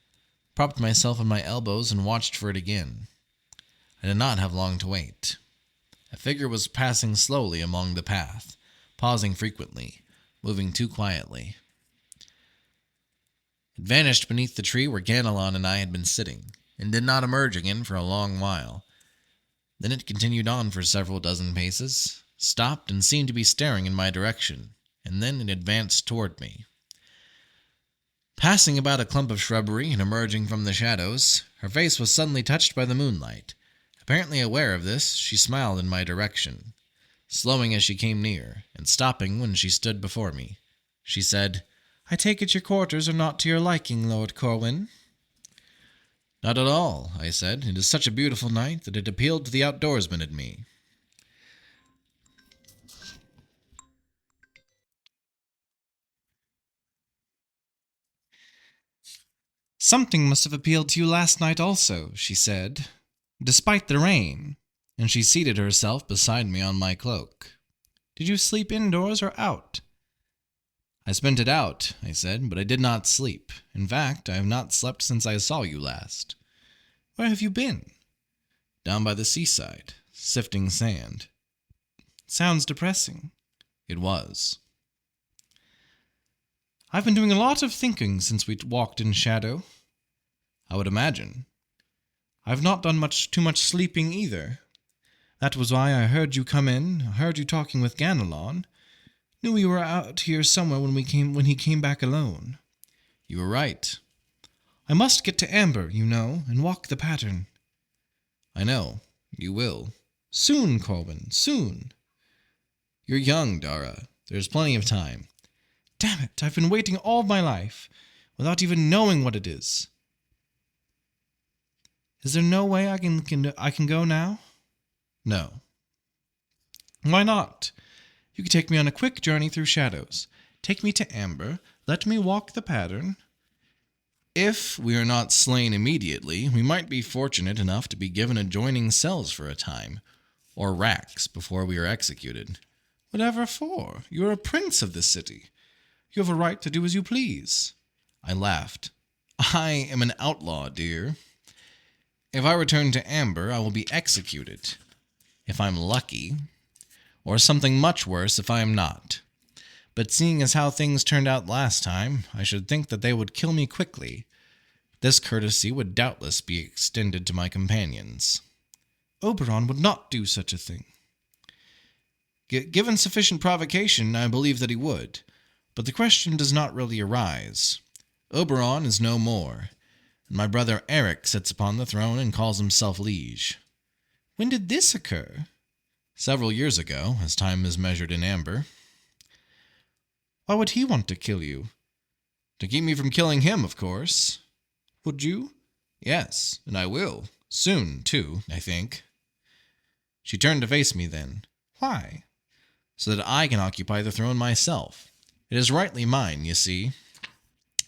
propped myself on my elbows and watched for it again. I did not have long to wait. A figure was passing slowly along the path, pausing frequently, moving too quietly. It vanished beneath the tree where Ganelon and I had been sitting, and did not emerge again for a long while. Then it continued on for several dozen paces, stopped and seemed to be staring in my direction, and then it advanced toward me. Passing about a clump of shrubbery and emerging from the shadows, her face was suddenly touched by the moonlight. Apparently aware of this, she smiled in my direction, slowing as she came near, and stopping when she stood before me. She said, "I take it your quarters are not to your liking, Lord Corwin." "Not at all," I said. "It is such a beautiful night that it appealed to the outdoorsman in me." "Something must have appealed to you last night also," she said, "despite the rain," and she seated herself beside me on my cloak. "Did you sleep indoors or out?" "I spent it out," I said, "but I did not sleep. In fact, I have not slept since I saw you last." "Where have you been?" "Down by the seaside, sifting sand." "Sounds depressing." It was. "I've been doing a lot of thinking since we walked in shadow." "I would imagine." "I've not done too much sleeping either. That was why I heard you come in, heard you talking with Ganelon. Knew we were out here somewhere when he came back alone." "You were right." "I must get to Amber, you know, and walk the pattern." "I know. You will." "Soon, Corwin, soon." "You're young, Dara. There's plenty of time." "Damn it, I've been waiting all my life, without even knowing what it is." "Is there no way I can go now?" "No." "Why not? You could take me on a quick journey through shadows. Take me to Amber. Let me walk the pattern." "If we are not slain immediately, we might be fortunate enough to be given adjoining cells for a time, or racks before we are executed." "Whatever for? You are a prince of this city. You have a right to do as you please." I laughed. "I am an outlaw, dear. If I return to Amber, I will be executed, if I'm lucky, or something much worse if I am not. But seeing as how things turned out last time, I should think that they would kill me quickly. This courtesy would doubtless be extended to my companions." "Oberon would not do such a thing." "Given sufficient provocation, I believe that he would. But the question does not really arise. Oberon is no more, and my brother Eric sits upon the throne and calls himself liege. When did this occur? Several years ago, as time is measured in amber. Why would he want to kill you? To keep me from killing him, of course. Would you? Yes, and I will. Soon, too, I think. She turned to face me then. Why? So that I can occupy the throne myself. It is rightly mine, you see.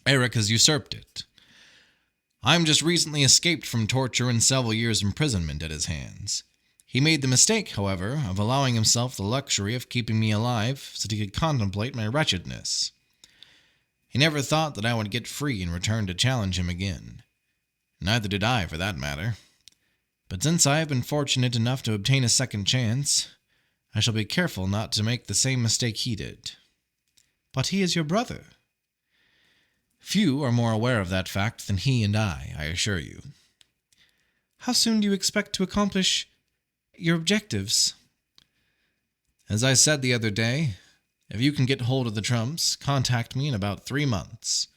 Eric has usurped it. I am just recently escaped from torture and several years' imprisonment at his hands. He made the mistake, however, of allowing himself the luxury of keeping me alive so that he could contemplate my wretchedness. He never thought that I would get free and return to challenge him again. Neither did I, for that matter. But since I have been fortunate enough to obtain a second chance, I shall be careful not to make the same mistake he did. But he is your brother. Few are more aware of that fact than he and I assure you. How soon do you expect to accomplish your objectives? As I said the other day, if you can get hold of the trumps, contact me in about 3 months.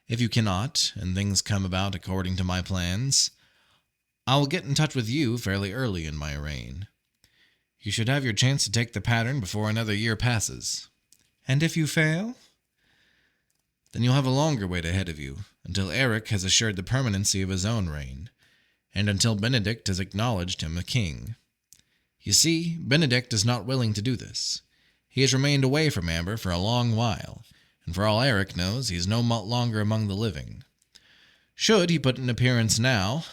If you cannot, and things come about according to my plans, I will get in touch with you fairly early in my reign. You should have your chance to take the pattern before another year passes. And if you fail? Then you'll have a longer wait ahead of you, until Eric has assured the permanency of his own reign, and until Benedict has acknowledged him a king. You see, Benedict is not willing to do this. He has remained away from Amber for a long while, and for all Eric knows, he is no longer among the living. Should he put an appearance now,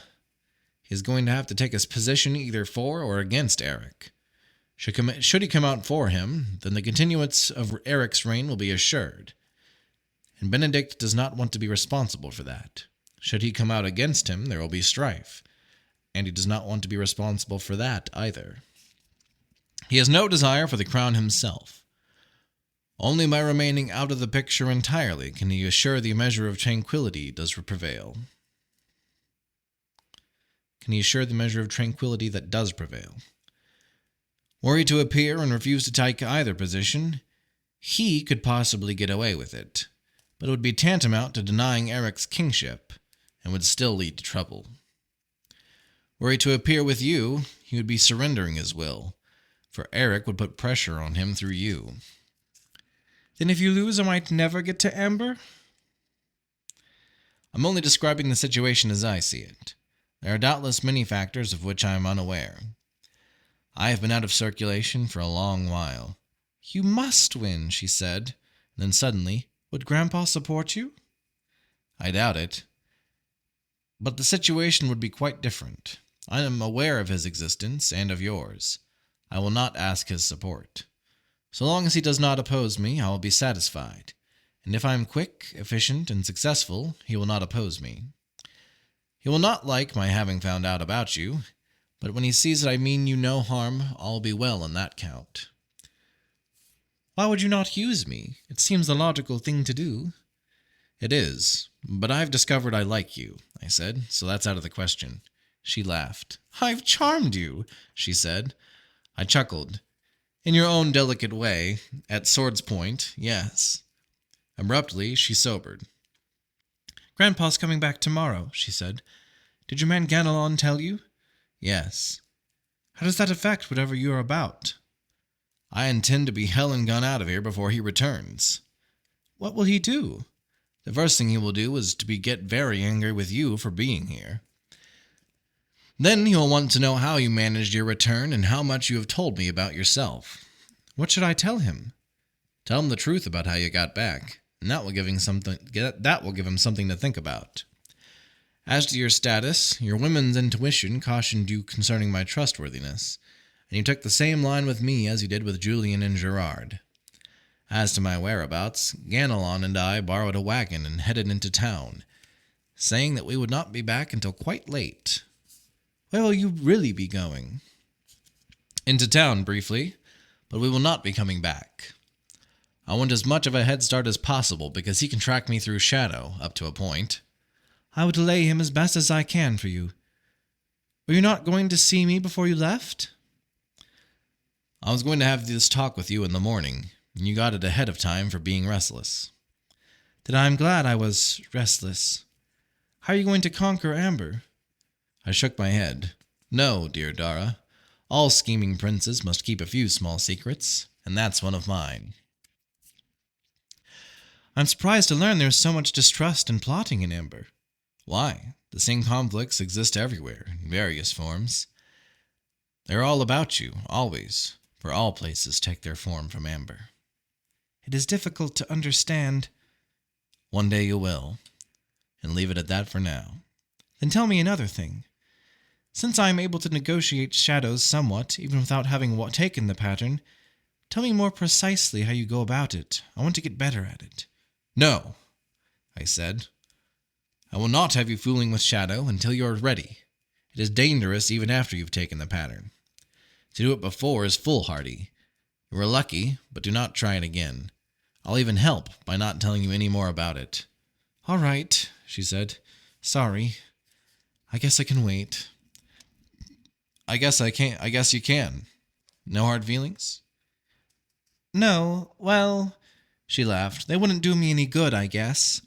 he is going to have to take his position either for or against Eric. Should he come out for him, then the continuance of Eric's reign will be assured, and Benedict does not want to be responsible for that. Should he come out against him, there will be strife, and he does not want to be responsible for that either. He has no desire for the crown himself. Only by remaining out of the picture entirely can he assure the measure of tranquility does prevail. That does prevail. Were he to appear and refuse to take either position, he could possibly get away with it, but it would be tantamount to denying Eric's kingship, and would still lead to trouble. Were he to appear with you, he would be surrendering his will, for Eric would put pressure on him through you. Then if you lose, I might never get to Amber? I'm only describing the situation as I see it. There are doubtless many factors of which I am unaware. I have been out of circulation for a long while. You must win, she said. Then suddenly, would Grandpa support you? I doubt it. But the situation would be quite different. I am aware of his existence and of yours. I will not ask his support. So long as he does not oppose me, I will be satisfied. And if I am quick, efficient, and successful, he will not oppose me. He will not like my having found out about you, but when he sees that I mean you no harm, all will be well on that count. Why would you not use me? It seems the logical thing to do. It is, but I've discovered I like you, I said, so that's out of the question. She laughed. I've charmed you, she said. I chuckled. In your own delicate way, at sword's point, yes. Abruptly, she sobered. Grandpa's coming back tomorrow, she said. Did your man Ganelon tell you? Yes. How does that affect whatever you are about? I intend to be hell and gone out of here before he returns. What will he do? The first thing he will do is to get very angry with you for being here. Then he will want to know how you managed your return and how much you have told me about yourself. What should I tell him? Tell him the truth about how you got back, and that will give him something to think about. As to your status, your woman's intuition cautioned you concerning my trustworthiness, and you took the same line with me as you did with Julian and Gerard. As to my whereabouts, Ganelon and I borrowed a wagon and headed into town, saying that we would not be back until quite late. Where will you really be going? Into town, briefly, but we will not be coming back. I want as much of a head start as possible because he can track me through shadow, up to a point. I will delay him as best as I can for you. Were you not going to see me before you left? I was going to have this talk with you in the morning, and you got it ahead of time for being restless. that I am glad I was restless. How are you going to conquer Amber? I shook my head. No, dear Dara. All scheming princes must keep a few small secrets, and that's one of mine. I'm surprised to learn there's so much distrust and plotting in Amber. Why? The same conflicts exist everywhere, in various forms. They're all about you, always, for all places take their form from Amber. It is difficult to understand. One day you will, and leave it at that for now. Then tell me another thing. Since I am able to negotiate shadows somewhat, even without having taken the pattern, tell me more precisely how you go about it. I want to get better at it. No, I said. I will not have you fooling with shadow until you are ready. It is dangerous even after you've taken the pattern. To do it before is foolhardy. You were lucky, but do not try it again. I'll even help by not telling you any more about it. All right, she said. Sorry. I guess I can wait. I guess you can. No hard feelings? No, well, she laughed. They wouldn't do me any good, I guess.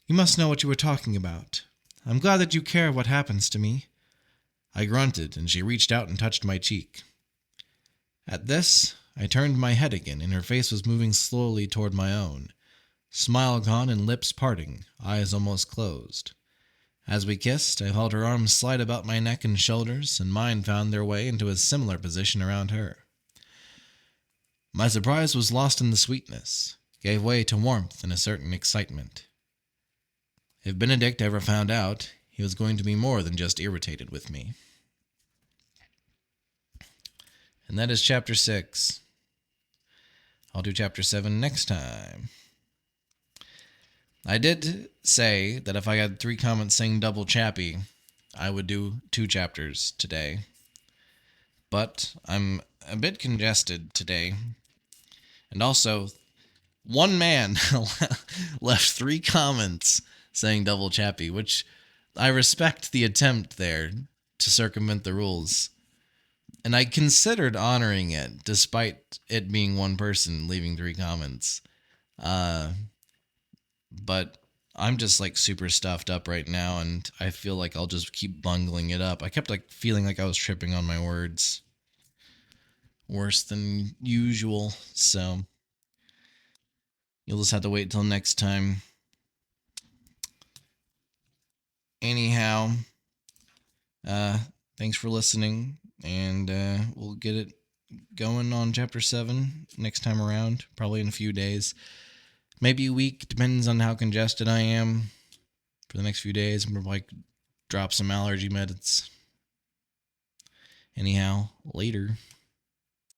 You must know what you were talking about. I'm glad that you care what happens to me. I grunted, and she reached out and touched my cheek. At this, I turned my head again, and her face was moving slowly toward my own. Smile gone and lips parting, eyes almost closed. As we kissed, I felt her arms slide about my neck and shoulders, and mine found their way into a similar position around her. My surprise was lost in the sweetness, gave way to warmth and a certain excitement. If Benedict ever found out, he was going to be more than just irritated with me. And that is Chapter 6. I'll do Chapter 7 next time. I did say that if I had 3 comments saying double chappy, I would do 2 chapters today. But I'm a bit congested today. And also, one man left 3 comments saying double chappy, which I respect the attempt there to circumvent the rules. And I considered honoring it, despite it being one person leaving 3 comments. But I'm just like super stuffed up right now, and I feel like I'll just keep bungling it up. I kept like feeling like I was tripping on my words. Worse than usual, so you'll just have to wait till next time. Anyhow, thanks for listening, and we'll get it going on Chapter 7 next time around, probably in a few days. Maybe a week, depends on how congested I am for the next few days. I'm going to like drop some allergy meds. Anyhow, later.